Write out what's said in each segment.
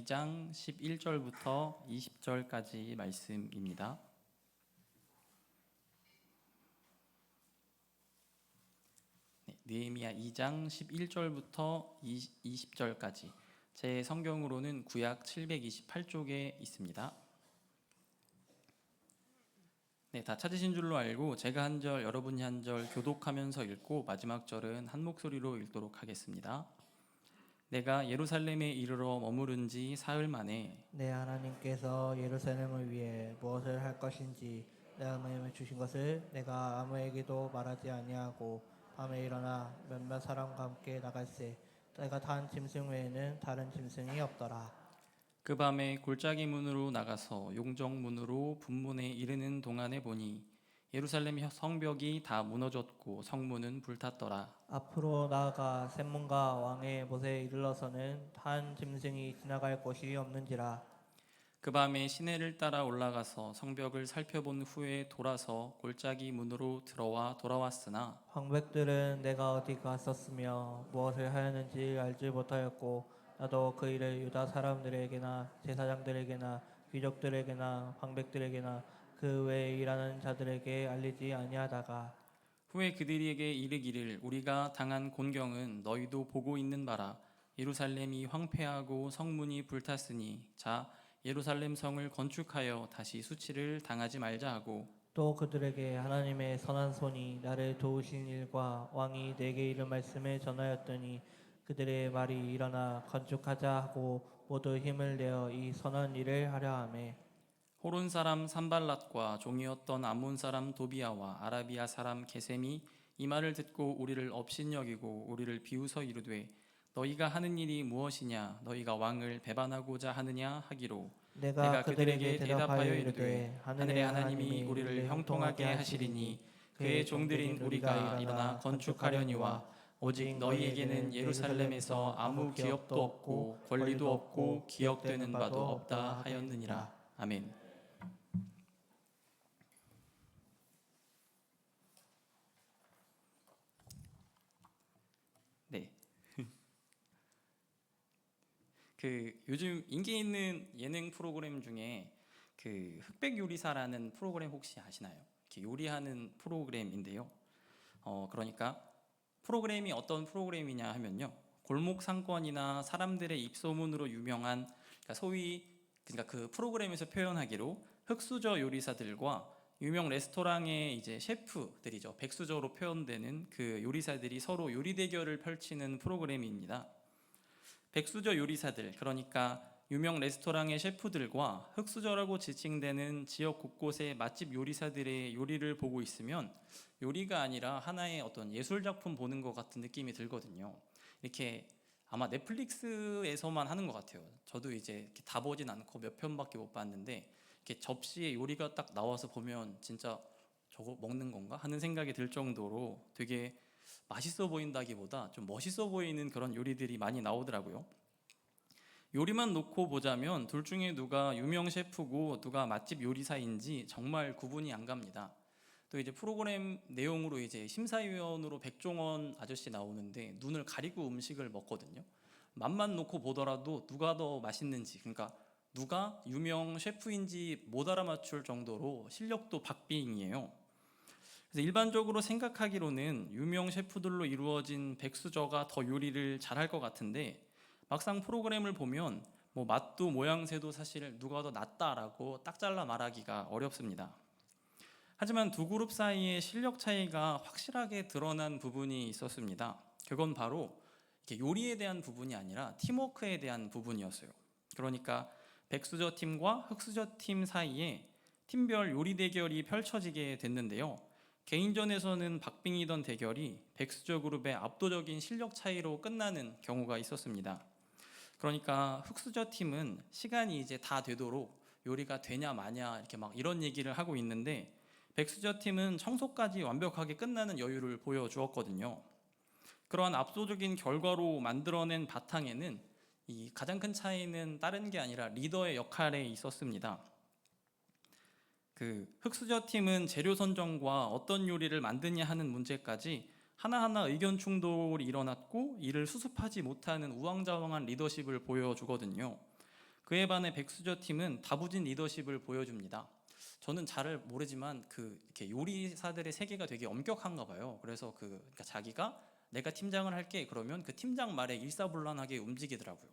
2장 11절부터 20절까지 말씀입니다. 느헤미야 2장 11절부터 20절까지 제 성경으로는 구약 728쪽에 있습니다. 다 찾으신 줄로 알고 제가 한 절, 여러분이 한 절 교독하면서 읽고 마지막 절은 한 목소리로 읽도록 하겠습니다. 내가 예루살렘에 이르러 머무른 지 사흘 만에 내 하나님께서 예루살렘을 위해 무엇을 할 것인지 내가 너희에게 주신 것을 내가 아무에게도 말하지 아니하고 밤에 일어나 몇몇 사람과 함께 나갈새 내가 탄 짐승 외에는 다른 짐승이 없더라. 그 밤에 골짜기 문으로 나가서 용정 문으로 분문에 이르는 동안에 보니 예루살렘 성벽이 다 무너졌고 성문은 불탔더라. 앞으로 나아가 샘문과 왕의 못에 이르러서는 한 짐승이 지나갈 곳이 없는지라. 그 밤에 시내를 따라 올라가서 성벽을 살펴본 후에 돌아서 골짜기 문으로 들어와 돌아왔으나 황백들은 내가 어디 갔었으며 무엇을 하였는지 알지 못하였고 나도 그 일을 유다 사람들에게나 제사장들에게나 귀족들에게나 황백들에게나 그 외에 일하는 자들에게 알리지 아니하다가 후에 그들에게 이르기를 우리가 당한 곤경은 너희도 보고 있는 바라. 예루살렘이 황폐하고 성문이 불탔으니 자 예루살렘 성을 건축하여 다시 수치를 당하지 말자 하고 또 그들에게 하나님의 선한 손이 나를 도우신 일과 왕이 내게 이른 말씀을 전하였더니 그들의 말이 일어나 건축하자 하고 모두 힘을 내어 이 선한 일을 하려 하매 호론 사람 산발랏과 종이었던 암몬 사람 도비아와 아라비아 사람 게셈이 이 말을 듣고 우리를 업신여기고 우리를 비웃어 이르되 너희가 하는 일이 무엇이냐 너희가 왕을 배반하고자 하느냐 하기로 내가 그들에게 대답하여 이르되 하늘의 하나님이 우리를 형통하게 하시리니 그의 종들인 우리가 일어나 건축하려니와 오직 너희에게는 예루살렘에서 아무 기업도 없고 권리도 없고 기억되는 바도 없다 하였느니라. 아멘. 네. 요즘 인기 있는 예능 프로그램 중에 흑백 요리사라는 프로그램 혹시 아시나요? 이렇게 요리하는 프로그램인데요. 그러니까 프로그램이 어떤 프로그램이냐 하면요. 골목 상권이나 사람들의 입소문으로 유명한 소위 그 프로그램에서 표현하기로 흑수저 요리사들과 유명 레스토랑의 이제 셰프들이죠. 백수저로 표현되는 그 요리사들이 서로 요리 대결을 펼치는 프로그램입니다. 백수저 요리사들, 그러니까 유명 레스토랑의 셰프들과 흑수저라고 지칭되는 지역 곳곳의 맛집 요리사들의 요리를 보고 있으면 요리가 아니라 하나의 어떤 예술작품 보는 것 같은 느낌이 들거든요. 이렇게 아마 넷플릭스에서만 하는 것 같아요. 저도 이제 다 보진 않고 몇 편밖에 못 봤는데 이렇게 접시에 요리가 딱 나와서 보면 진짜 저거 먹는 건가 하는 생각이 들 정도로 되게 맛있어 보인다기보다 좀 멋있어 보이는 그런 요리들이 많이 나오더라고요. 요리만 놓고 보자면 둘 중에 누가 유명 셰프고 누가 맛집 요리사인지 정말 구분이 안 갑니다. 또 이제 프로그램 내용으로 이제 심사위원으로 백종원 아저씨 나오는데 눈을 가리고 음식을 먹거든요. 맛만 놓고 보더라도 누가 더 맛있는지, 그러니까 누가 유명 셰프인지 못 알아맞힐 정도로 실력도 박빙이에요. 그래서 일반적으로 생각하기로는 유명 셰프들로 이루어진 백수저가 더 요리를 잘할 것 같은데 막상 프로그램을 보면 뭐 맛도 모양새도 사실 누가 더 낫다라고 딱 잘라 말하기가 어렵습니다. 하지만 두 그룹 사이의 실력 차이가 확실하게 드러난 부분이 있었습니다. 그건 바로 요리에 대한 부분이 아니라 팀워크에 대한 부분이었어요. 그러니까 백수저 팀과 흑수저 팀 사이에 팀별 요리 대결이 펼쳐지게 됐는데요. 개인전에서는 박빙이던 대결이 백수저 그룹의 압도적인 실력 차이로 끝나는 경우가 있었습니다. 그러니까 흑수저 팀은 시간이 이제 다 되도록 요리가 되냐 마냐 이렇게 막 이런 얘기를 하고 있는데 백수저 팀은 청소까지 완벽하게 끝나는 여유를 보여주었거든요. 그러한 압도적인 결과로 만들어낸 바탕에는 이 가장 큰 차이는 다른 게 아니라 리더의 역할에 있었습니다. 흑수저 팀은 재료 선정과 어떤 요리를 만드냐 하는 문제까지 하나하나 의견 충돌이 일어났고 이를 수습하지 못하는 우왕좌왕한 리더십을 보여주거든요. 그에 반해 백수저 팀은 다부진 리더십을 보여줍니다. 저는 잘 모르지만 이렇게 요리사들의 세계가 되게 엄격한가 봐요. 그래서 그러니까 자기가 내가 팀장을 할게 그러면 그 팀장 말에 일사불란하게 움직이더라고요.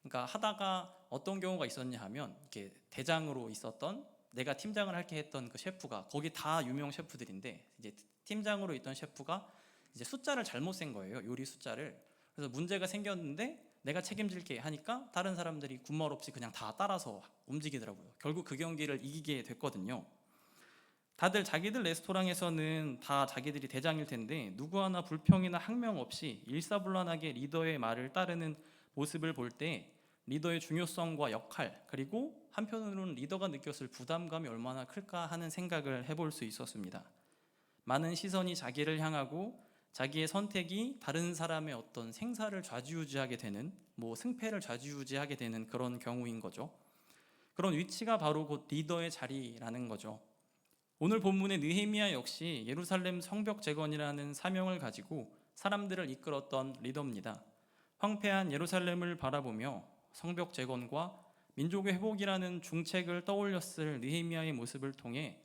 그러니까 하다가 어떤 경우가 있었냐 하면 이렇게 대장으로 있었던 내가 팀장을 할게 했던 그 셰프가 거기 다 유명 셰프들인데 이제 팀장으로 있던 셰프가 이제 숫자를 잘못 센 거예요. 요리 숫자를. 그래서 문제가 생겼는데 내가 책임질게 하니까 다른 사람들이 군말 없이 그냥 다 따라서 움직이더라고요. 결국 그 경기를 이기게 됐거든요. 다들 자기들 레스토랑에서는 다 자기들이 대장일 텐데 누구 하나 불평이나 항명 없이 일사불란하게 리더의 말을 따르는 모습을 볼 때 리더의 중요성과 역할 그리고 한편으로는 리더가 느꼈을 부담감이 얼마나 클까 하는 생각을 해볼 수 있었습니다. 많은 시선이 자기를 향하고 자기의 선택이 다른 사람의 어떤 생사를 좌지우지하게 되는 승패를 좌지우지하게 되는 그런 경우인 거죠. 그런 위치가 바로 곧 리더의 자리라는 거죠. 오늘 본문의 느헤미야 역시 예루살렘 성벽 재건이라는 사명을 가지고 사람들을 이끌었던 리더입니다. 황폐한 예루살렘을 바라보며 성벽 재건과 민족의 회복이라는 중책을 떠올렸을 느헤미야의 모습을 통해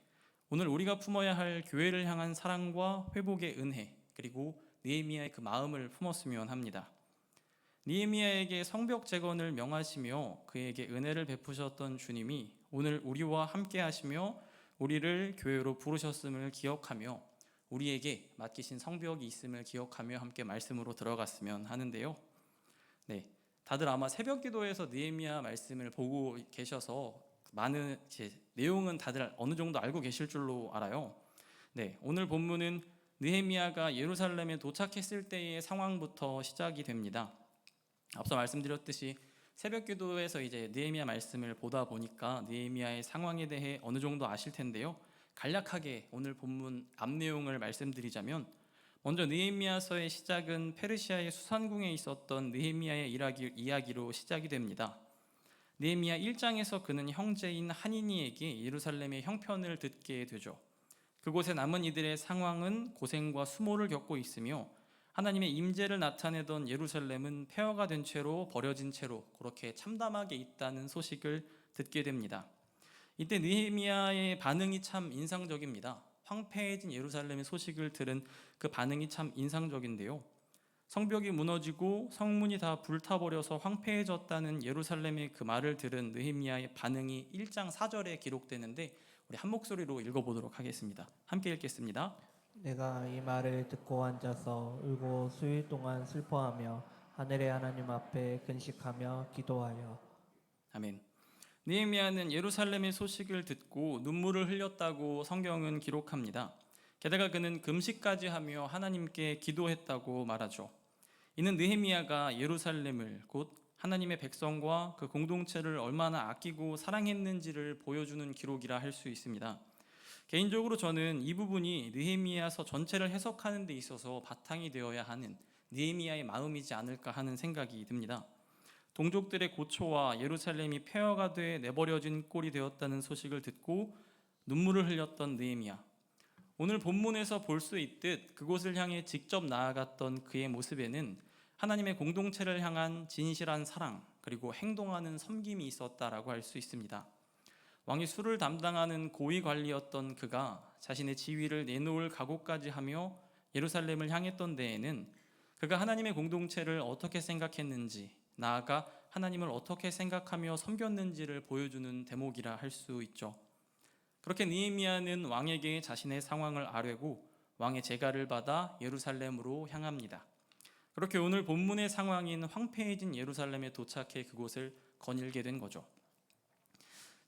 오늘 우리가 품어야 할 교회를 향한 사랑과 회복의 은혜 그리고 느헤미야의 그 마음을 품었으면 합니다. 느헤미야에게 성벽 재건을 명하시며 그에게 은혜를 베푸셨던 주님이 오늘 우리와 함께 하시며 우리를 교회로 부르셨음을 기억하며 우리에게 맡기신 성벽이 있음을 기억하며 함께 말씀으로 들어갔으면 하는데요. 네, 다들 아마 새벽 기도에서 느헤미야 말씀을 보고 계셔서 많은 내용은 다들 어느 정도 알고 계실 줄로 알아요. 네, 오늘 본문은 느헤미야가 예루살렘에 도착했을 때의 상황부터 시작이 됩니다. 앞서 말씀드렸듯이 새벽 기도에서 이제 느헤미야 말씀을 보다 보니까 느헤미야의 상황에 대해 어느 정도 아실 텐데요. 간략하게 오늘 본문 앞 내용을 말씀드리자면 먼저 느헤미야서의 시작은 페르시아의 수산궁에 있었던 느헤미야의 이야기로 시작이 됩니다. 느헤미야 1장에서 그는 형제인 하니니에게 예루살렘의 형편을 듣게 되죠. 그곳에 남은 이들의 상황은 고생과 수모를 겪고 있으며 하나님의 임재를 나타내던 예루살렘은 폐허가 된 채로 버려진 채로 그렇게 참담하게 있다는 소식을 듣게 됩니다. 이때 느헤미야의 반응이 참 인상적입니다. 황폐해진 예루살렘의 소식을 들은 그 반응이 참 인상적인데요. 성벽이 무너지고 성문이 다 불타버려서 황폐해졌다는 예루살렘의 그 말을 들은 느헤미야의 반응이 1장 4절에 기록되는데 우리 한 목소리로 읽어보도록 하겠습니다. 함께 읽겠습니다. 내가 이 말을 듣고 앉아서 울고 수일 동안 슬퍼하며 하늘의 하나님 앞에 근식하며 기도하여. 아멘. 느헤미야는 예루살렘의 소식을 듣고 눈물을 흘렸다고 성경은 기록합니다. 게다가 그는 금식까지 하며 하나님께 기도했다고 말하죠. 이는 느헤미야가 예루살렘을 곧 하나님의 백성과 그 공동체를 얼마나 아끼고 사랑했는지를 보여주는 기록이라 할 수 있습니다. 개인적으로 저는 이 부분이 느헤미야서 전체를 해석하는 데 있어서 바탕이 되어야 하는 느헤미야의 마음이지 않을까 하는 생각이 듭니다. 동족들의 고초와 예루살렘이 폐허가 돼 내버려진 꼴이 되었다는 소식을 듣고 눈물을 흘렸던 느헤미야. 오늘 본문에서 볼 수 있듯 그곳을 향해 직접 나아갔던 그의 모습에는 하나님의 공동체를 향한 진실한 사랑 그리고 행동하는 섬김이 있었다라고 할 수 있습니다. 왕이 술을 담당하는 고위 관리였던 그가 자신의 지위를 내놓을 각오까지 하며 예루살렘을 향했던 데에는 그가 하나님의 공동체를 어떻게 생각했는지 나아가 하나님을 어떻게 생각하며 섬겼는지를 보여주는 대목이라 할 수 있죠. 그렇게 느헤미야는 왕에게 자신의 상황을 아뢰고 왕의 제가를 받아 예루살렘으로 향합니다. 그렇게 오늘 본문의 상황인 황폐해진 예루살렘에 도착해 그곳을 거닐게 된 거죠.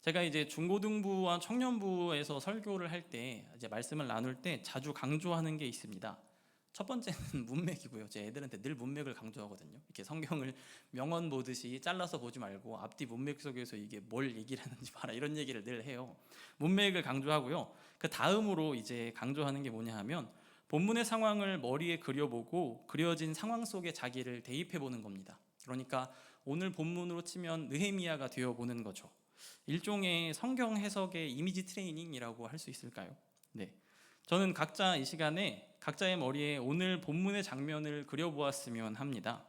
제가 이제 중고등부와 청년부에서 설교를 할 때 이제 말씀을 나눌 때 자주 강조하는 게 있습니다. 첫 번째는 문맥이고요. 제 애들한테 늘 문맥을 강조하거든요. 이렇게 성경을 명언 보듯이 잘라서 보지 말고 앞뒤 문맥 속에서 이게 뭘 얘기를 하는지 봐라 이런 얘기를 늘 해요. 문맥을 강조하고요. 그 다음으로 이제 강조하는 게 뭐냐 하면 본문의 상황을 머리에 그려보고 그려진 상황 속에 자기를 대입해 보는 겁니다. 그러니까 오늘 본문으로 치면 느헤미야가 되어보는 거죠. 일종의 성경 해석의 이미지 트레이닝이라고 할 수 있을까요? 네, 저는 각자 이 시간에 각자의 머리에 오늘 본문의 장면을 그려보았으면 합니다.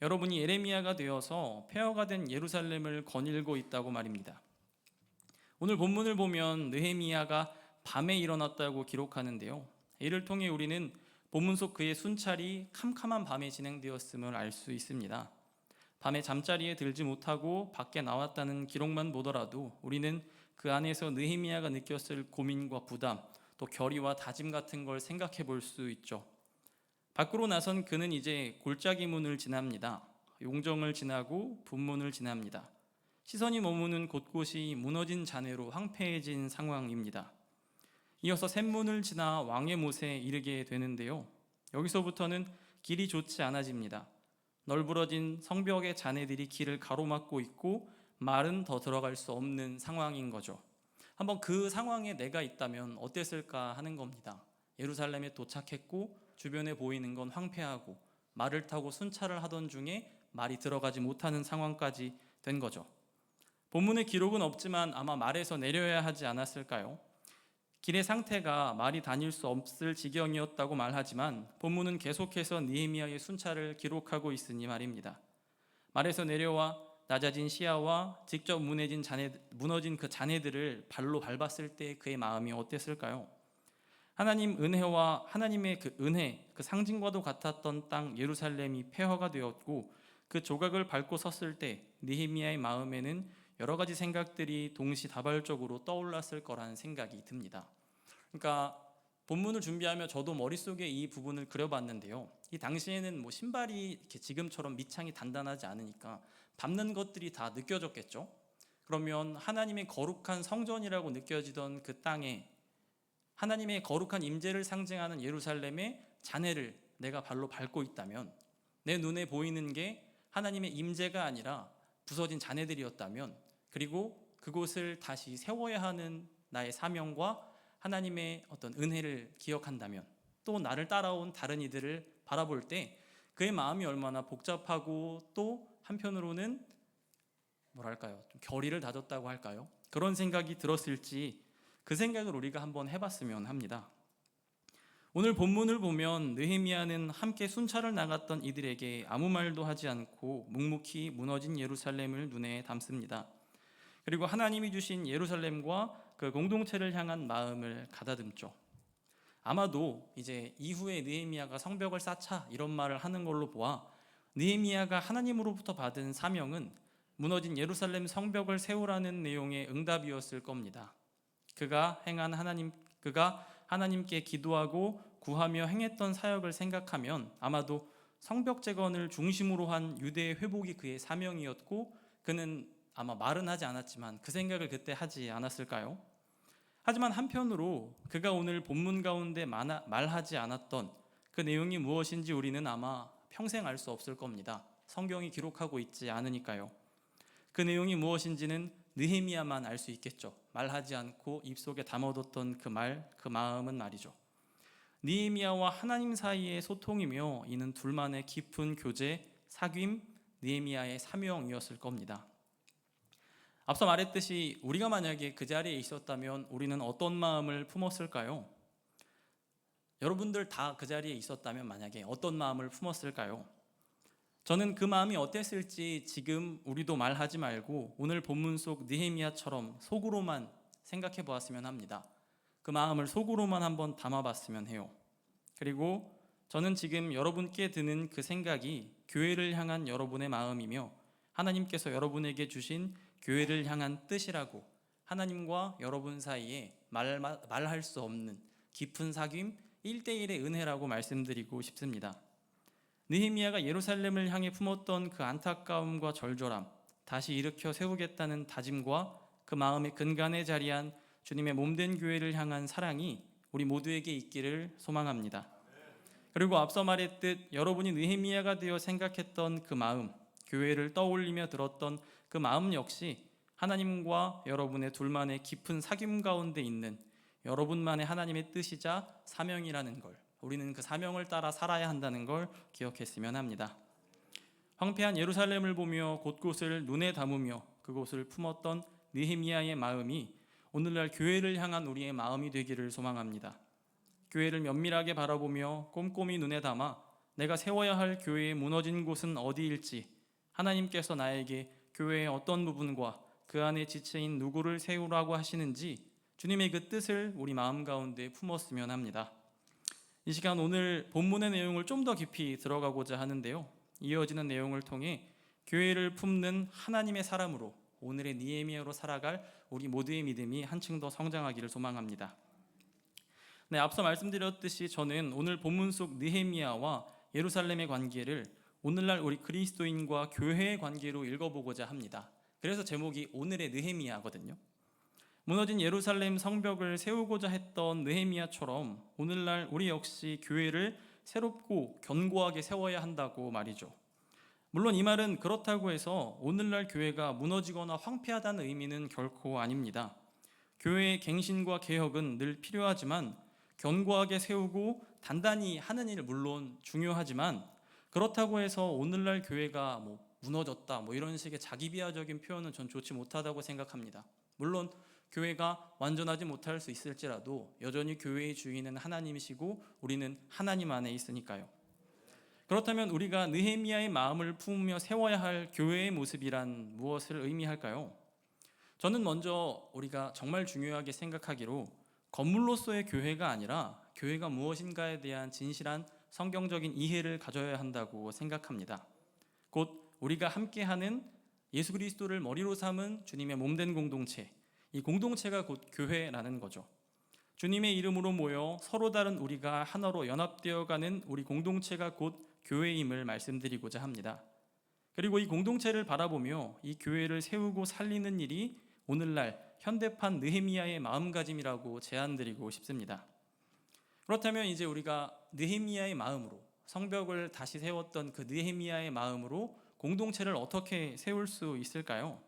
여러분이 예레미야가 되어서 폐허가 된 예루살렘을 거닐고 있다고 말입니다. 오늘 본문을 보면 느헤미야가 밤에 일어났다고 기록하는데요. 이를 통해 우리는 본문 속 그의 순찰이 캄캄한 밤에 진행되었음을 알 수 있습니다. 밤에 잠자리에 들지 못하고 밖에 나왔다는 기록만 보더라도 우리는 그 안에서 느헤미야가 느꼈을 고민과 부담, 또 결의와 다짐 같은 걸 생각해 볼 수 있죠. 밖으로 나선 그는 이제 골짜기 문을 지납니다. 용정을 지나고 분문을 지납니다. 시선이 머무는 곳곳이 무너진 잔해로 황폐해진 상황입니다. 이어서 샘문을 지나 왕의 못에 이르게 되는데요. 여기서부터는 길이 좋지 않아집니다. 널브러진 성벽의 잔해들이 길을 가로막고 있고 말은 더 들어갈 수 없는 상황인 거죠. 한번 그 상황에 내가 있다면 어땠을까 하는 겁니다. 예루살렘에 도착했고 주변에 보이는 건 황폐하고 말을 타고 순찰을 하던 중에 말이 들어가지 못하는 상황까지 된 거죠. 본문의 기록은 없지만 아마 말에서 내려야 하지 않았을까요? 길의 상태가 말이 다닐 수 없을 지경이었다고 말하지만 본문은 계속해서 느헤미야의 순찰을 기록하고 있으니 말입니다. 말에서 내려와 낮아진 시야와 직접 무너진 그 잔해들을 발로 밟았을 때 그의 마음이 어땠을까요? 하나님 은혜와 하나님의 그 은혜, 그 상징과도 같았던 땅 예루살렘이 폐허가 되었고 그 조각을 밟고 섰을 때 느헤미야의 마음에는 여러 가지 생각들이 동시다발적으로 떠올랐을 거라는 생각이 듭니다. 그러니까 본문을 준비하며 저도 머릿속에 이 부분을 그려봤는데요. 이 당시에는 신발이 이렇게 지금처럼 밑창이 단단하지 않으니까 밟는 것들이 다 느껴졌겠죠. 그러면 하나님의 거룩한 성전이라고 느껴지던 그 땅에 하나님의 거룩한 임재를 상징하는 예루살렘의 잔해를 내가 발로 밟고 있다면 내 눈에 보이는 게 하나님의 임재가 아니라 부서진 잔해들이었다면 그리고 그곳을 다시 세워야 하는 나의 사명과 하나님의 어떤 은혜를 기억한다면 또 나를 따라온 다른 이들을 바라볼 때 그의 마음이 얼마나 복잡하고 또 한편으로는 좀 결의를 다졌다고 할까요? 그런 생각이 들었을지 그 생각을 우리가 한번 해봤으면 합니다. 오늘 본문을 보면 느헤미야는 함께 순찰을 나갔던 이들에게 아무 말도 하지 않고 묵묵히 무너진 예루살렘을 눈에 담습니다. 그리고 하나님이 주신 예루살렘과 그 공동체를 향한 마음을 가다듬죠. 아마도 이제 이후에 느헤미야가 성벽을 쌓자 이런 말을 하는 걸로 보아 느헤미야가 하나님으로부터 받은 사명은 무너진 예루살렘 성벽을 세우라는 내용의 응답이었을 겁니다. 그가 하나님께 기도하고 구하며 행했던 사역을 생각하면 아마도 성벽 재건을 중심으로 한 유대의 회복이 그의 사명이었고 그는 아마 말은 하지 않았지만 그 생각을 그때 하지 않았을까요? 하지만 한편으로 그가 오늘 본문 가운데 말하지 않았던 그 내용이 무엇인지 우리는 아마 평생 알 수 없을 겁니다. 성경이 기록하고 있지 않으니까요. 그 내용이 무엇인지는 느헤미야만 알 수 있겠죠. 말하지 않고 입속에 담아뒀던 그 마음은 말이죠. 느헤미야와 하나님 사이의 소통이며 이는 둘만의 깊은 교제, 사귐, 느헤미야의 사명이었을 겁니다. 앞서 말했듯이 우리가 만약에 그 자리에 있었다면 우리는 어떤 마음을 품었을까요? 여러분들 다 그 자리에 있었다면 만약에 어떤 마음을 품었을까요? 저는 그 마음이 어땠을지 지금 우리도 말하지 말고 오늘 본문 속 느헤미야처럼 속으로만 생각해 보았으면 합니다. 그 마음을 속으로만 한번 담아봤으면 해요. 그리고 저는 지금 여러분께 드는 그 생각이 교회를 향한 여러분의 마음이며 하나님께서 여러분에게 주신 교회를 향한 뜻이라고 하나님과 여러분 사이에 말할 수 없는 깊은 사귐 1대1의 은혜라고 말씀드리고 싶습니다. 느헤미야가 예루살렘을 향해 품었던 그 안타까움과 절절함, 다시 일으켜 세우겠다는 다짐과 그 마음의 근간에 자리한 주님의 몸된 교회를 향한 사랑이 우리 모두에게 있기를 소망합니다. 그리고 앞서 말했듯 여러분이 느헤미야가 되어 생각했던 그 마음, 교회를 떠올리며 들었던 그 마음 역시 하나님과 여러분의 둘만의 깊은 사귐 가운데 있는 여러분만의 하나님의 뜻이자 사명이라는 걸, 우리는 그 사명을 따라 살아야 한다는 걸 기억했으면 합니다. 황폐한 예루살렘을 보며 곳곳을 눈에 담으며 그곳을 품었던 느헤미야의 마음이 오늘날 교회를 향한 우리의 마음이 되기를 소망합니다. 교회를 면밀하게 바라보며 꼼꼼히 눈에 담아 내가 세워야 할 교회의 무너진 곳은 어디일지, 하나님께서 나에게 교회의 어떤 부분과 그 안에 지체인 누구를 세우라고 하시는지 주님의 그 뜻을 우리 마음 가운데 품었으면 합니다. 이 시간 오늘 본문의 내용을 좀 더 깊이 들어가고자 하는데요, 이어지는 내용을 통해 교회를 품는 하나님의 사람으로 오늘의 느헤미야로 살아갈 우리 모두의 믿음이 한층 더 성장하기를 소망합니다. 네, 앞서 말씀드렸듯이 저는 오늘 본문 속 느헤미야와 예루살렘의 관계를 오늘날 우리 그리스도인과 교회의 관계로 읽어보고자 합니다. 그래서 제목이 오늘의 느헤미야거든요. 무너진 예루살렘 성벽을 세우고자 했던 느헤미야처럼 오늘날 우리 역시 교회를 새롭고 견고하게 세워야 한다고 말이죠. 물론 이 말은 그렇다고 해서 오늘날 교회가 무너지거나 황폐하다는 의미는 결코 아닙니다. 교회의 갱신과 개혁은 늘 필요하지만 견고하게 세우고 단단히 하는 일 물론 중요하지만 그렇다고 해서 오늘날 교회가 무너졌다 이런 식의 자기 비하적인 표현은 전 좋지 못하다고 생각합니다. 물론 교회가 완전하지 못할 수 있을지라도 여전히 교회의 주인은 하나님이시고 우리는 하나님 안에 있으니까요. 그렇다면 우리가 느헤미야의 마음을 품으며 세워야 할 교회의 모습이란 무엇을 의미할까요? 저는 먼저 우리가 정말 중요하게 생각하기로 건물로서의 교회가 아니라 교회가 무엇인가에 대한 진실한 성경적인 이해를 가져야 한다고 생각합니다. 곧 우리가 함께하는 예수 그리스도를 머리로 삼은 주님의 몸된 공동체, 이 공동체가 곧 교회라는 거죠. 주님의 이름으로 모여 서로 다른 우리가 하나로 연합되어가는 우리 공동체가 곧 교회임을 말씀드리고자 합니다. 그리고 이 공동체를 바라보며 이 교회를 세우고 살리는 일이 오늘날 현대판 느헤미야의 마음가짐이라고 제안드리고 싶습니다. 그렇다면 이제 우리가 느헤미야의 마음으로 성벽을 다시 세웠던 그 느헤미야의 마음으로 공동체를 어떻게 세울 수 있을까요?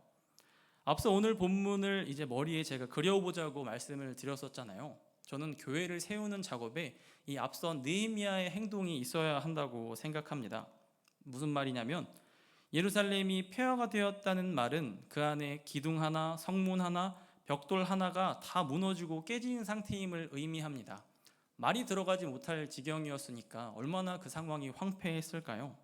앞서 오늘 본문을 이제 머리에 제가 그려보자고 말씀을 드렸었잖아요. 저는 교회를 세우는 작업에 이 앞선 느헤미야의 행동이 있어야 한다고 생각합니다. 무슨 말이냐면 예루살렘이 폐허가 되었다는 말은 그 안에 기둥 하나, 성문 하나, 벽돌 하나가 다 무너지고 깨진 상태임을 의미합니다. 말이 들어가지 못할 지경이었으니까 얼마나 그 상황이 황폐했을까요?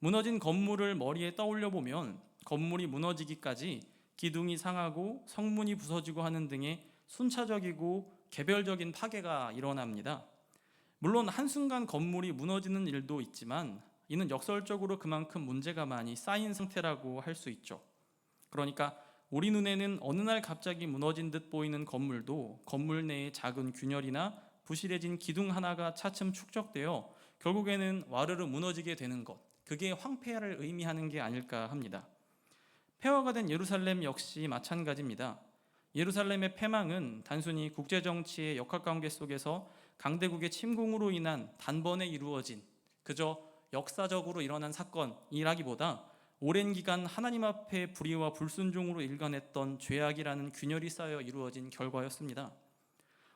무너진 건물을 머리에 떠올려 보면 건물이 무너지기까지 기둥이 상하고 성문이 부서지고 하는 등의 순차적이고 개별적인 파괴가 일어납니다. 물론 한순간 건물이 무너지는 일도 있지만 이는 역설적으로 그만큼 문제가 많이 쌓인 상태라고 할 수 있죠. 그러니까 우리 눈에는 어느 날 갑자기 무너진 듯 보이는 건물도 건물 내에 작은 균열이나 부실해진 기둥 하나가 차츰 축적되어 결국에는 와르르 무너지게 되는 것, 그게 황폐화를 의미하는 게 아닐까 합니다. 폐허가 된 예루살렘 역시 마찬가지입니다. 예루살렘의 패망은 단순히 국제정치의 역학관계 속에서 강대국의 침공으로 인한 단번에 이루어진 그저 역사적으로 일어난 사건이라기보다 오랜 기간 하나님 앞에 불의와 불순종으로 일관했던 죄악이라는 균열이 쌓여 이루어진 결과였습니다.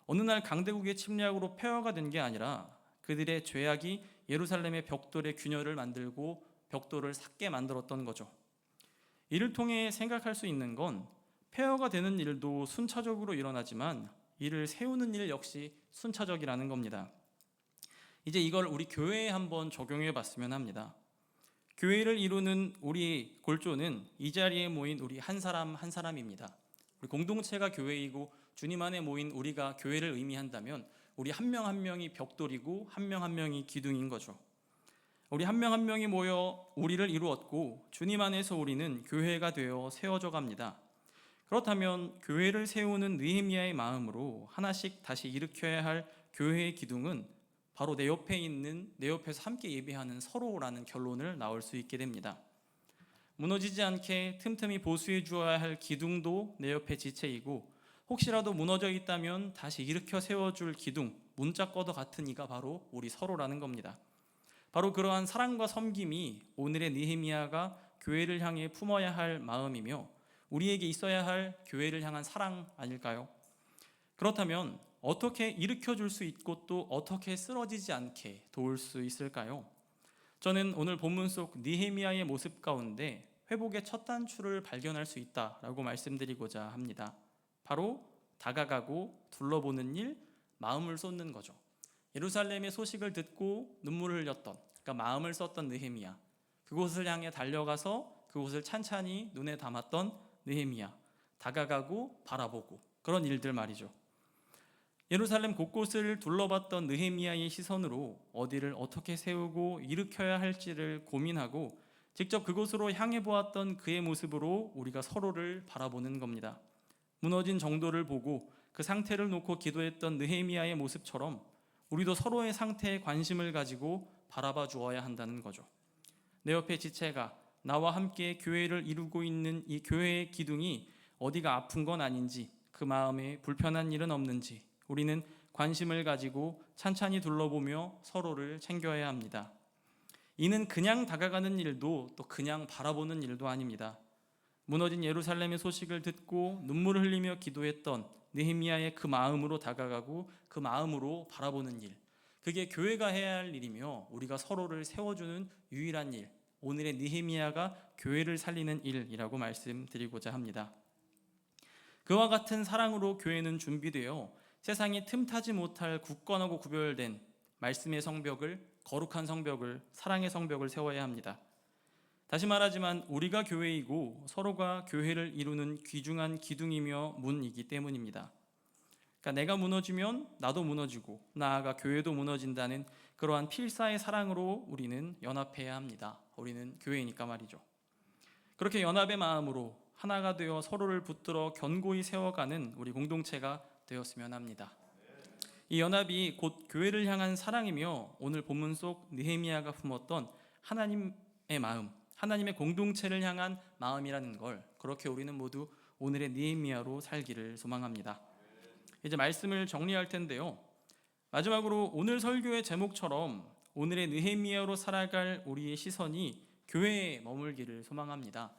어느 날 강대국의 침략으로 폐허가 된 게 아니라 그들의 죄악이 예루살렘의 벽돌의 균열을 만들고 벽돌을 삭게 만들었던 거죠. 이를 통해 생각할 수 있는 건 폐허가 되는 일도 순차적으로 일어나지만 이를 세우는 일 역시 순차적이라는 겁니다. 이제 이걸 우리 교회에 한번 적용해 봤으면 합니다. 교회를 이루는 우리 골조는 이 자리에 모인 우리 한 사람 한 사람입니다. 우리 공동체가 교회이고 주님 안에 모인 우리가 교회를 의미한다면 우리 한 명 한 명이 벽돌이고 한 명 한 명이 기둥인 거죠. 우리 한 명 한 명이 모여 우리를 이루었고 주님 안에서 우리는 교회가 되어 세워져 갑니다. 그렇다면 교회를 세우는 느헤미야의 마음으로 하나씩 다시 일으켜야 할 교회의 기둥은 바로 내 옆에 있는, 내 옆에서 함께 예배하는 서로라는 결론을 나올 수 있게 됩니다. 무너지지 않게 틈틈이 보수해 주어야 할 기둥도 내 옆에 지체이고 혹시라도 무너져 있다면 다시 일으켜 세워줄 기둥, 문짝거도 같은 이가 바로 우리 서로라는 겁니다. 바로 그러한 사랑과 섬김이 오늘의 느헤미야가 교회를 향해 품어야 할 마음이며 우리에게 있어야 할 교회를 향한 사랑 아닐까요? 그렇다면 어떻게 일으켜줄 수 있고 또 어떻게 쓰러지지 않게 도울 수 있을까요? 저는 오늘 본문 속 느헤미야의 모습 가운데 회복의 첫 단추를 발견할 수 있다라고 말씀드리고자 합니다. 바로 다가가고 둘러보는 일, 마음을 쏟는 거죠. 예루살렘의 소식을 듣고 눈물을 흘렸던 그러니까 마음을 썼던 느헤미야, 그곳을 향해 달려가서 그곳을 찬찬히 눈에 담았던 느헤미야, 다가가고 바라보고 그런 일들 말이죠. 예루살렘 곳곳을 둘러봤던 느헤미야의 시선으로 어디를 어떻게 세우고 일으켜야 할지를 고민하고 직접 그곳으로 향해 보았던 그의 모습으로 우리가 서로를 바라보는 겁니다. 무너진 정도를 보고 그 상태를 놓고 기도했던 느헤미야의 모습처럼 우리도 서로의 상태에 관심을 가지고 바라봐 주어야 한다는 거죠. 내 옆에 지체가 나와 함께 교회를 이루고 있는 이 교회의 기둥이 어디가 아픈 건 아닌지, 그 마음에 불편한 일은 없는지 우리는 관심을 가지고 찬찬히 둘러보며 서로를 챙겨야 합니다. 이는 그냥 다가가는 일도 또 그냥 바라보는 일도 아닙니다. 무너진 예루살렘의 소식을 듣고 눈물을 흘리며 기도했던 느헤미야의 그 마음으로 다가가고 그 마음으로 바라보는 일, 그게 교회가 해야 할 일이며 우리가 서로를 세워주는 유일한 일, 오늘의 느헤미야가 교회를 살리는 일이라고 말씀드리고자 합니다. 그와 같은 사랑으로 교회는 준비되어 세상이 틈타지 못할 굳건하고 구별된 말씀의 성벽을, 거룩한 성벽을, 사랑의 성벽을 세워야 합니다. 다시 말하지만 우리가 교회이고 서로가 교회를 이루는 귀중한 기둥이며 문이기 때문입니다. 그러니까 내가 무너지면 나도 무너지고 나아가 교회도 무너진다는 그러한 필사의 사랑으로 우리는 연합해야 합니다. 우리는 교회니까 말이죠. 그렇게 연합의 마음으로 하나가 되어 서로를 붙들어 견고히 세워가는 우리 공동체가 되었으면 합니다. 이 연합이 곧 교회를 향한 사랑이며 오늘 본문 속 느헤미야가 품었던 하나님의 마음, 하나님의 공동체를 향한 마음이라는 걸, 그렇게 우리는 모두 오늘의 느헤미야로 살기를 소망합니다. 이제 말씀을 정리할 텐데요. 마지막으로 오늘 설교의 제목처럼 오늘의 느헤미야로 살아갈 우리의 시선이 교회에 머물기를 소망합니다.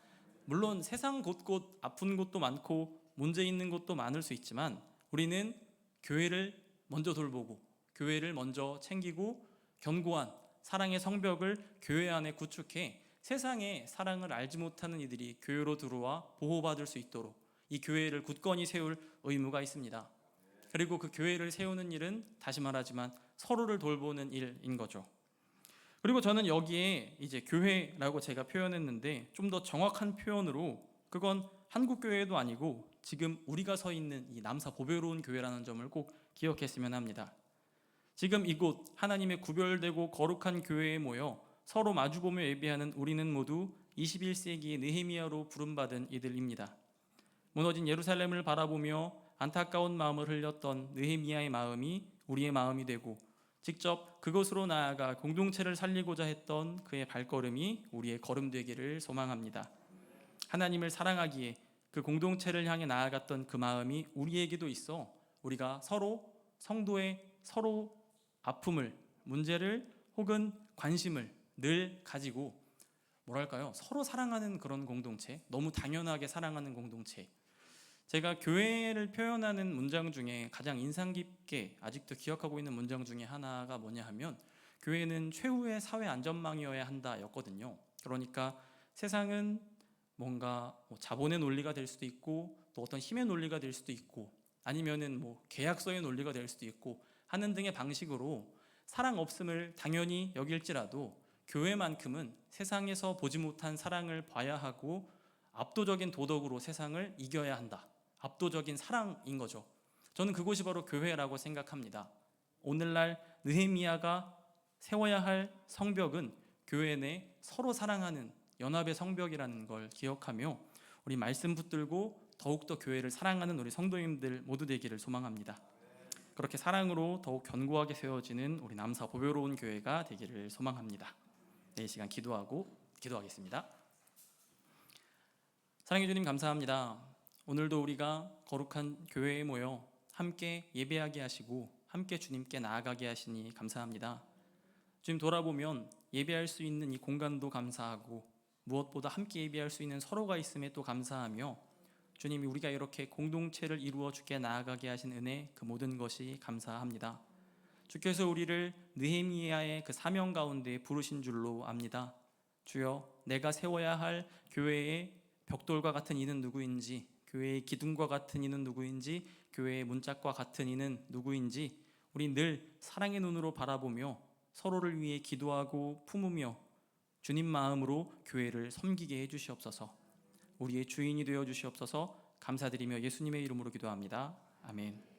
물론 세상 곳곳 아픈 곳도 많고 문제 있는 곳도 많을 수 있지만 우리는 교회를 먼저 돌보고 교회를 먼저 챙기고 견고한 사랑의 성벽을 교회 안에 구축해 세상에 사랑을 알지 못하는 이들이 교회로 들어와 보호받을 수 있도록 이 교회를 굳건히 세울 의무가 있습니다. 그리고 그 교회를 세우는 일은 다시 말하지만 서로를 돌보는 일인 거죠. 그리고 저는 여기에 이제 교회라고 제가 표현했는데 좀 더 정확한 표현으로 그건 한국 교회도 아니고 지금 우리가 서 있는 이 남사 보배로운 교회라는 점을 꼭 기억했으면 합니다. 지금 이곳 하나님의 구별되고 거룩한 교회에 모여 서로 마주보며 예배하는 우리는 모두 21세기의 느헤미야로 부름받은 이들입니다. 무너진 예루살렘을 바라보며 안타까운 마음을 흘렸던 느헤미야의 마음이 우리의 마음이 되고 직접 그곳으로 나아가 공동체를 살리고자 했던 그의 발걸음이 우리의 걸음 되기를 소망합니다. 하나님을 사랑하기에 그 공동체를 향해 나아갔던 그 마음이 우리에게도 있어 우리가 서로 성도의 서로 아픔을, 문제를 혹은 관심을 늘 가지고 뭐랄까요? 서로 사랑하는 그런 공동체, 너무 당연하게 사랑하는 공동체. 제가 교회를 표현하는 문장 중에 가장 인상 깊게 아직도 기억하고 있는 문장 중에 하나가 뭐냐 하면 교회는 최후의 사회 안전망이어야 한다 였거든요. 그러니까 세상은 뭔가 자본의 논리가 될 수도 있고 또 어떤 힘의 논리가 될 수도 있고 아니면은 계약서의 논리가 될 수도 있고 하는 등의 방식으로 사랑 없음을 당연히 여길지라도 교회만큼은 세상에서 보지 못한 사랑을 봐야 하고 압도적인 도덕으로 세상을 이겨야 한다. 압도적인 사랑인 거죠. 저는 그곳이 바로 교회라고 생각합니다. 오늘날 느헤미야가 세워야 할 성벽은 교회 내 서로 사랑하는 연합의 성벽이라는 걸 기억하며 우리 말씀 붙들고 더욱더 교회를 사랑하는 우리 성도님들 모두 되기를 소망합니다. 그렇게 사랑으로 더욱 견고하게 세워지는 우리 남사 보배로운 교회가 되기를 소망합니다. 이 시간 기도하겠습니다. 사랑해 주님 감사합니다. 오늘도 우리가 거룩한 교회에 모여 함께 예배하게 하시고 함께 주님께 나아가게 하시니 감사합니다. 주님 돌아보면 예배할 수 있는 이 공간도 감사하고 무엇보다 함께 예배할 수 있는 서로가 있음에 또 감사하며 주님이 우리가 이렇게 공동체를 이루어 주께 나아가게 하신 은혜 그 모든 것이 감사합니다. 주께서 우리를 느헤미야의 그 사명 가운데 부르신 줄로 압니다. 주여 내가 세워야 할 교회의 벽돌과 같은 이는 누구인지 교회의 기둥과 같은 이는 누구인지 교회의 문짝과 같은 이는 누구인지 우리 늘 사랑의 눈으로 바라보며 서로를 위해 기도하고 품으며 주님 마음으로 교회를 섬기게 해주시옵소서. 우리의 주인이 되어 주시옵소서. 감사드리며 예수님의 이름으로 기도합니다. 아멘.